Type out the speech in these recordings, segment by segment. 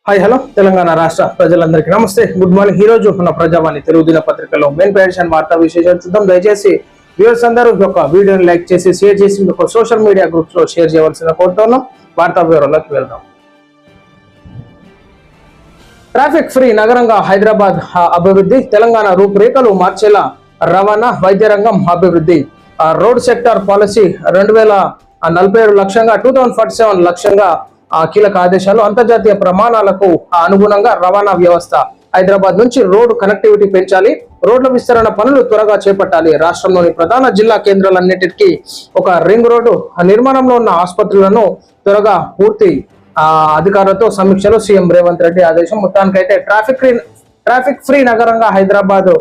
Hi hello Telangana రాష్ట్ర ప్రజలందరికీ నమస్తే, గుడ్ మార్నింగ్. ఈ రోజు మన ప్రజావాణి తెలుగు దినపత్రికలో మెయిన్ పేషన్ వార్తా విశేషాలు చూద్దాం. దయచేసి వ్యూవర్స్ అందరూ యొక్క వీడియోని లైక్ చేసి షేర్ చేసి ఒక సోషల్ మీడియా గ్రూప్స్ లో షేర్ చేయవలసిన కోరుతున్నాం. వార్తా వివరాల్లోకి వెళ్దాం. ట్రాఫిక్ ఫ్రీ నగరంగా హైదరాబాద్ అభివృద్ధి, తెలంగాణ రూపురేఖలు మార్చేలా రవాణా వైద్య రంగం అభివృద్ధి. రోడ్ సెక్టర్ పాలసీ 2047 లక్ష్యంగా 2047 లక్ష్యంగా కీలక ఆదేశాలు. అంతర్జాతీయ ప్రమాణాలకు అనుగుణంగా రవాణా వ్యవస్థ. హైదరాబాద్ నుంచి రోడ్డు కనెక్టివిటీ పెంచాలి, రోడ్ల విస్తరణ పనులు త్వరగా చేపట్టాలి. రాష్ట్రంలోని ప్రధాన జిల్లా కేంద్రాలన్నిటికీ ఒక రింగ్ రోడ్డు నిర్మాణంలో ఉన్న ఆసుపత్రులను త్వరగా పూర్తి అధికారులతో సమీక్షలో సీఎం రేవంత్ రెడ్డి ఆదేశం. మొత్తానికైతే ట్రాఫిక్ ఫ్రీ నగరంగా హైదరాబాద్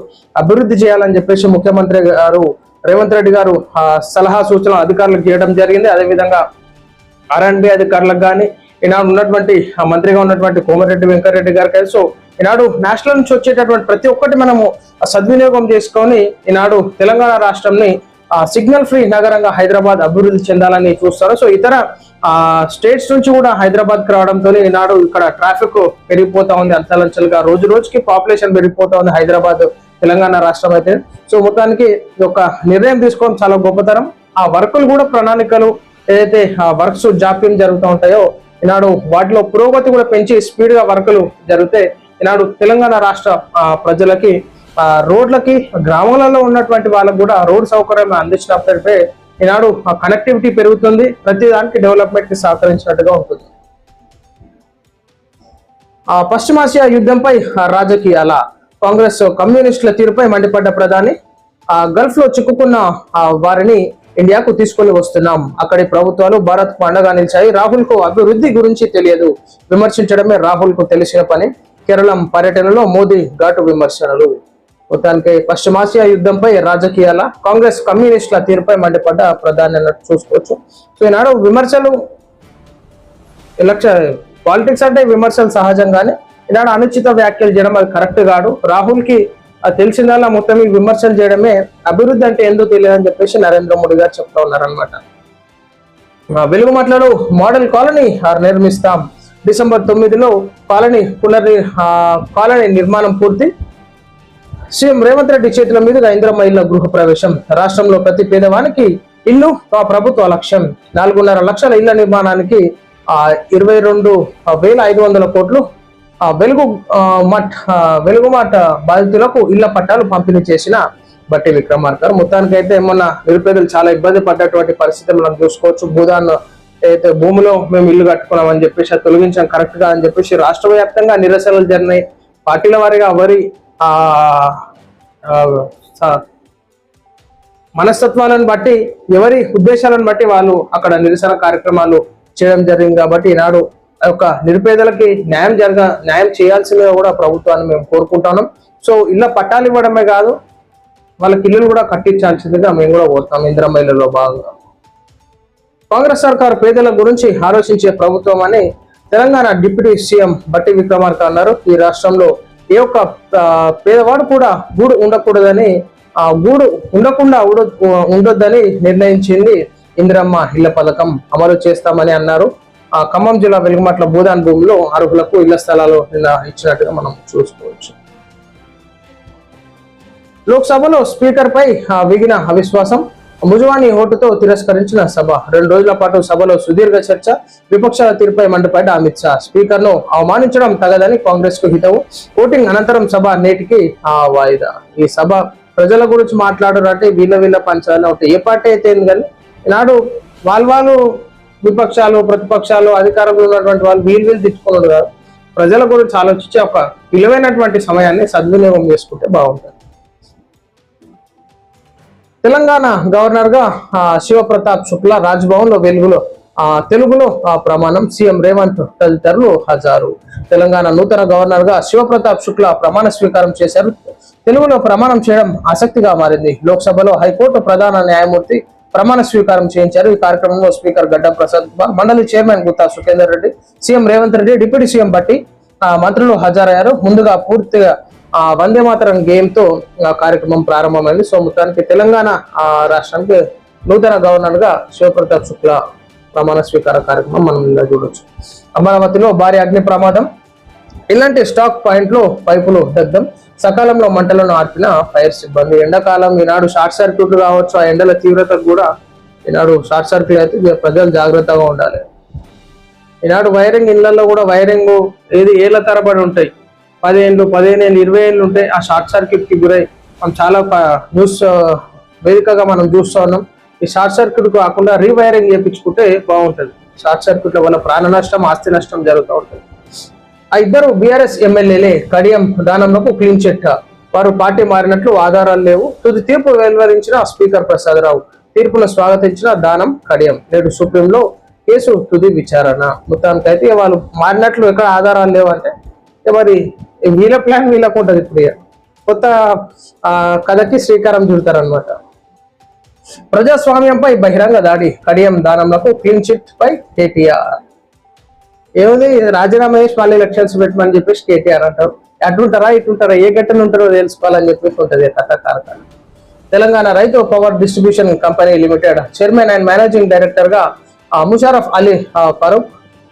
అభివృద్ధి చేయాలని చెప్పేసి ముఖ్యమంత్రి గారు రేవంత్ రెడ్డి గారు సలహా సూచనలు అధికారులకు చేయడం జరిగింది. అదేవిధంగా R&B అధికారులకు కానీ ఈనాడు ఉన్నటువంటి మంత్రిగా ఉన్నటువంటి కోమటిరెడ్డి వెంకటరెడ్డి గారు కలిసి ఈనాడు నేషనల్ నుంచి వచ్చేటటువంటి ప్రతి ఒక్కటి మనము సద్వినియోగం చేసుకొని ఈనాడు తెలంగాణ రాష్ట్రంని సిగ్నల్ ఫ్రీ నగరంగా హైదరాబాద్ అభివృద్ధి చెందాలని చూస్తారు. సో ఇతర స్టేట్స్ నుంచి కూడా హైదరాబాద్ కి రావడంతో ఈనాడు ఇక్కడ ట్రాఫిక్ పెరిగిపోతా ఉంది అంచలంచలుగా. రోజు రోజుకి పాపులేషన్ పెరిగిపోతా ఉంది హైదరాబాద్ తెలంగాణ రాష్ట్రం అయితే. సో మొత్తానికి ఒక నిర్ణయం తీసుకోవడం చాలా గొప్పతరం. ఆ వర్కులు కూడా ప్రణాళికలు ఏదైతే వర్క్స్ జాప్యం జరుగుతూ ఉంటాయో ఈనాడు వాటిలో పురోగతి కూడా పెంచి స్పీడ్ గా వర్కులు జరిగితే ఈనాడు తెలంగాణ రాష్ట్ర ప్రజలకి రోడ్లకి గ్రామాలలో ఉన్నటువంటి వాళ్ళకు కూడా రోడ్ సౌకర్యం అందించినప్పుడైతే ఈనాడు కనెక్టివిటీ పెరుగుతుంది, ప్రతి దానికి డెవలప్మెంట్ కి సహకరించినట్టుగా ఉంటుంది. పశ్చిమాసియా యుద్ధంపై రాజకీయాల. కాంగ్రెస్ కమ్యూనిస్టుల తీరుపై మండిపడ్డ ప్రధాని, గల్ఫ్ లో చిక్కుకున్న వారిని ఇండియాకు తీసుకొని వస్తున్నాం, అక్కడి ప్రభుత్వాలు భారత్ కు అండగా నిలిచాయి, రాహుల్ కు అభివృద్ధి గురించి తెలియదు, విమర్శించడమే రాహుల్ కు తెలిసిన పని. కేరళం పర్యటనలో మోదీ ఘాటు విమర్శనలు. మొత్తానికి పశ్చిమాసియా యుద్ధంపై రాజకీయాల, కాంగ్రెస్ కమ్యూనిస్టుల తీరుపై మండిపడ్డ ప్రధాని అన్నట్టు చూసుకోవచ్చు. సో ఈనాడు విమర్శలు పాలిటిక్స్ అంటే విమర్శలు సహజంగానే. ఈనాడు అనుచిత వ్యాఖ్యలు చేయడం అది కరెక్ట్ కాదు. రాహుల్ కి తెలిసిందల్లా మొత్తం ఈ విమర్శలు చేయడమే అభివృద్ధి అంటే ఏందో తెలియదని చెప్పేసి నరేంద్ర మోడీ గారు చెప్తా ఉన్నారనమాట. వెలుగు మాటలు మోడల్ కాలనీ నిర్మిస్తాం, డిసెంబర్ 9లో కాలనీ నిర్మాణం పూర్తి. సీఎం రేవంత్ రెడ్డి చేతుల మీదుగా ఇందిరమ్మ ఇళ్ల గృహ ప్రవేశం. రాష్ట్రంలో ప్రతి పేదవానికి ఇల్లు ప్రభుత్వ లక్ష్యం. 4.5 లక్షల ఇళ్ల నిర్మాణానికి 22,500 కోట్లు. వెలుగుమాట బాధితులకు ఇళ్ల పట్టాలు పంపిణీ చేసిన బట్టి విక్రమార్క. మొత్తానికైతే మొన్న నిరుపేదలు చాలా ఇబ్బంది పడ్డటువంటి పరిస్థితి మనం చూసుకోవచ్చు. భూదాన్ అయితే భూమిలో మేము ఇల్లు కట్టుకున్నామని చెప్పేసి అది తొలగించాం, కరెక్ట్ గా అని చెప్పేసి రాష్ట్ర వ్యాప్తంగా నిరసనలు జరిగినాయి. పార్టీల వారిగా ఎవరి మనస్తత్వాలను బట్టి ఎవరి ఉద్దేశాలను బట్టి వాళ్ళు అక్కడ నిరసన కార్యక్రమాలు చేయడం జరిగింది. కాబట్టి ఈనాడు ఒక నిరుపేదలకి న్యాయం చేయాల్సిందిగా కూడా ప్రభుత్వాన్ని మేము కోరుకుంటున్నాం. సో ఇళ్ళ పట్టాలు ఇవ్వడమే కాదు, వాళ్ళకి ఇల్లులు కూడా కట్టించాల్సిందిగా మేము కూడా కోరుతాం. ఇందిరమ్మ ఇళ్లలో భాగంగా కాంగ్రెస్ సర్కార్ పేదల గురించి ఆలోచించే ప్రభుత్వం అని తెలంగాణ డిప్యూటీ సీఎం బట్టి విక్రమార్క అన్నారు. ఈ రాష్ట్రంలో ఏ ఒక్క పేదవాడు కూడా గూడు ఉండకూడదని, గూడు ఉండొద్దని నిర్ణయించింది. ఇందిరమ్మ ఇళ్ల పథకం అమలు చేస్తామని అన్నారు. ఖమ్మం జిల్లా వెలుగుమట్ల భూదాన్ భూమిలో అర్హులకు ఇళ్ల స్థలాలు నిన్న ఇచ్చినట్టుగా మనం చూసుకోవచ్చు. లోక్సభలో స్పీకర్ పై విగిన అవిశ్వాసం, ముజవాని ఓటుతో తిరస్కరించిన సభ. 2 రోజుల పాటు సభలో సుదీర్ఘ చర్చ, విపక్షాల తీరుపై మండిపడ్డ అమిత్ షా. స్పీకర్ ను అవమానించడం తగదని కాంగ్రెస్ కు హితవు. ఓటింగ్ అనంతరం సభ నేటికి వాయిదా. ఈ సభ ప్రజల గురించి మాట్లాడరు అంటే వీళ్ళ పంచాలని ఉంటాయి. ఏ పార్టీ అయితే కానీ ఈనాడు వాళ్ళు విపక్షాలు ప్రతిపక్షాలు అధికారంలో ఉన్నటువంటి వాళ్ళు వీళ్ళు తిట్టుకున్నాడు కాదు. ప్రజల గురించి ఆలోచించి ఒక విలువైనటువంటి సమయాన్ని సద్వినియోగం చేసుకుంటే బాగుంటుంది. తెలంగాణ గవర్నర్ గా శివప్రతాప్ శుక్లా రాజ్భవన్ లో తెలుగులో ప్రమాణం. సీఎం రేవంత్ తదితరులు హాజరు. తెలంగాణ నూతన గవర్నర్ గా శివప్రతాప్ శుక్లా ప్రమాణ స్వీకారం చేశారు. తెలుగులో ప్రమాణం చేయడం ఆసక్తిగా మారింది. లోక్సభలో హైకోర్టు ప్రధాన న్యాయమూర్తి ప్రమాణ స్వీకారం చేయించారు. ఈ కార్యక్రమంలో స్పీకర్ గడ్డం ప్రసాద్ కుమార్, మండలి chairman Gutta Sukhender Reddy, CM Revanth Reddy, deputy CM Bhatti మంత్రులు హాజరయ్యారు. ముందుగా పూర్తిగా వందే మాతరం గేమ్ తో కార్యక్రమం ప్రారంభమైంది. సో మొత్తానికి తెలంగాణ రాష్ట్రానికి నూతన గవర్నర్ గా శివప్రతాప్ శుక్లా ప్రమాణ స్వీకార కార్యక్రమం మనం ఇలా చూడొచ్చు. అమరావతిలో భారీ అగ్ని ప్రమాదం, ఇలాంటి స్టాక్ పాయింట్లో పైపులు దగ్ధం, సకాలంలో మంటలను ఆర్పిన ఫైర్ సిబ్బంది. ఎండాకాలం ఈనాడు షార్ట్ సర్క్యూట్లు కావచ్చు, ఆ ఎండల తీవ్రతకు కూడా ఈనాడు షార్ట్ సర్క్యూట్ అయితే ప్రజలు జాగ్రత్తగా ఉండాలి. ఈనాడు వైరింగ్ ఇళ్లలో కూడా వైరింగ్ ఏళ్ళ తరబడి ఉంటాయి, 10 ఏళ్ళు 15 ఏళ్ళు 20 ఏళ్ళు ఉంటాయి. ఆ షార్ట్ సర్క్యూట్ కి గురై మనం చాలా న్యూస్ వేదికగా మనం చూస్తూ ఉన్నాం. ఈ షార్ట్ సర్క్యూట్ కాకుండా రీవైరింగ్ చేయించుకుంటే బాగుంటుంది. షార్ట్ సర్క్యూట్ల వల్ల ప్రాణ నష్టం, ఆస్తి నష్టం జరుగుతూ ఉంటుంది. ఆ ఇద్దరు బీఆర్ఎస్ ఎమ్మెల్యేలే కడియం దానంలో క్లీన్ చిట్. వారు పార్టీ మారినట్లు ఆధారాలు లేవు. తుది తీర్పు వెలువరించిన స్పీకర్ ప్రసాదరావు. తీర్పును స్వాగతించిన దానం కడియం. నేడు సుప్రీంలో కేసు తుది విచారణ. మొత్తానికైతే వాళ్ళు మారినట్లు ఎక్కడ ఆధారాలు లేవు అంటే మరి వీళ్ళ ప్లాన్ వీళ్ళకు ఉంటుంది. ఇప్పుడు కొత్త కథకి శ్రీకారం చుడతారనమాట. ప్రజాస్వామ్యంపై బహిరంగ దాడి, కడియం దానంలకు క్లీన్ చిట్ పై కేటీఆర్. ఏముంది, రాజీనామా చేసి మళ్ళీ ఎలక్షన్స్ పెట్టమని చెప్పేసి కేటీఆర్ అంటారు. అటుంటారా ఇటుంటారా, ఏ గట్టన ఉంటారో తెలుసుకోవాలని చెప్పేసి ఉంటుంది కథ కార్యక్రమం. తెలంగాణ రైతు power distribution company limited chairman and managing director గా ముషారఫ్ అలీ ఫరూక్.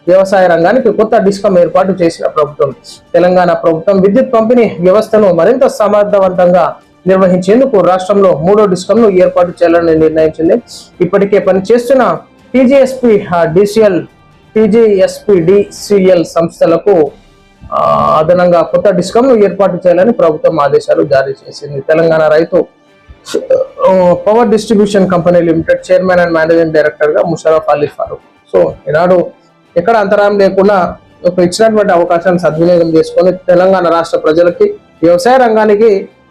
వ్యవసాయ రంగానికి కొత్త డిస్కం ఏర్పాటు చేసిన ప్రభుత్వం. తెలంగాణ ప్రభుత్వం విద్యుత్ పంపిణీ వ్యవస్థను మరింత సమర్థవంతంగా నిర్వహించేందుకు రాష్ట్రంలో 3వ డిస్కంను ఏర్పాటు చేయాలని నిర్ణయించింది. ఇప్పటికే పనిచేస్తున్న టీజీఎస్పీడీసీఎల్ సంస్థలకు అదనంగా కొత్త డిస్కంను ఏర్పాటు చేయాలని ప్రభుత్వం ఆదేశాలు జారీ చేసింది. తెలంగాణ రైతు power distribution company limited chairman and managing director గా ముషరఫ్ అలీ ఫారూక్. సో ఈనాడు ఎక్కడ అంతరాయం లేకుండా ఇచ్చినటువంటి అవకాశాన్ని సద్వినియోగం చేసుకొని తెలంగాణ రాష్ట్ర ప్రజలకి, వ్యవసాయ రంగానికి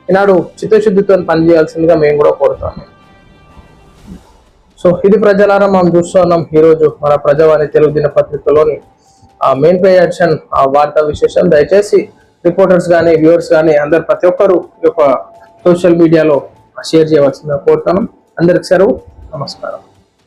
ఈనాడు చిత్తశుద్ధితో పనిచేయాల్సిందిగా మేము కూడా కోరుతాము. సో ఇది ప్రజలారా మనం చూస్తూ ఉన్నాం. ఈరోజు మన ప్రజావాణి తెలుగు దినపత్రికలోని మెయిన్ పేజ్ యాక్షన్ వార్తా విశేషం. దయచేసి రిపోర్టర్స్ కానీ వ్యూవర్స్ కానీ అందరు ప్రతి ఒక్కరు ఈ యొక్క సోషల్ మీడియాలో షేర్ చేయవలసిందిగా కోరుతాను. అందరికి సెలవు, నమస్కారం.